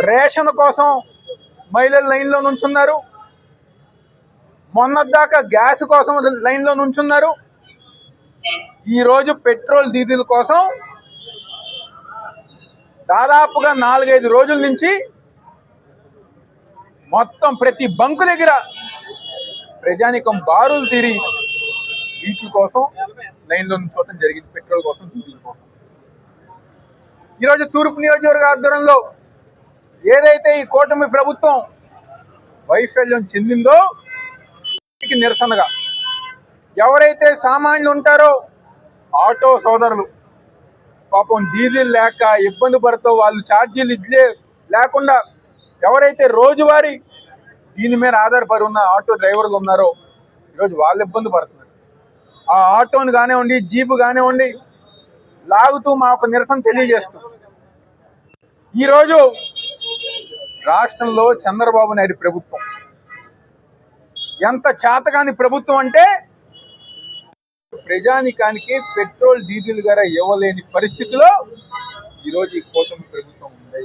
Ration కోసం మహిళలు లైన్లో నుంచున్నారు. మొన్నటిదాకా గ్యాస్ కోసం లైన్లో నుంచున్నారు. ఈరోజు పెట్రోల్ డీజిల్ కోసం దాదాపుగా 4-5 రోజుల నుంచి మొత్తం ప్రతి బంకు దగ్గర ప్రజానికం బారులు తీరి వీటి కోసం లైన్లో నుంచోవడం జరిగింది, పెట్రోల్ కోసం, డీజిల్ కోసం. ఈరోజు తూర్పు నియోజకవర్గ ఆధ్వర్యంలో ఏదైతే ఈ కూటమి ప్రభుత్వం వైఫల్యం చెందిందో నిరసనగా ఎవరైతే సామాన్యులు ఉంటారో ఆటో సోదరులు పాపం డీజిల్ లేక ఇబ్బంది పడుతూ వాళ్ళు ఛార్జీలు లేకుండా ఎవరైతే రోజువారీ దీని మీద ఆధారపడి ఉన్న ఆటో డ్రైవర్లు ఉన్నారో ఈరోజు వాళ్ళు ఇబ్బంది పడుతున్నారు. ఆ ఆటోని కానివ్వండి, జీపు కానివ్వండి లాగుతూ మా ఒక నిరసన తెలియజేస్తూ ఈరోజు రాష్ట్రంలో చంద్రబాబు నాయుడు ప్రభుత్వం ఎంత చేతకాని ప్రభుత్వం అంటే ప్రజానికానికి పెట్రోల్ డీజిల్ ధర ఇవ్వలేని పరిస్థితిలో ఈరోజు ఈ కూటమి ప్రభుత్వం ఉంది.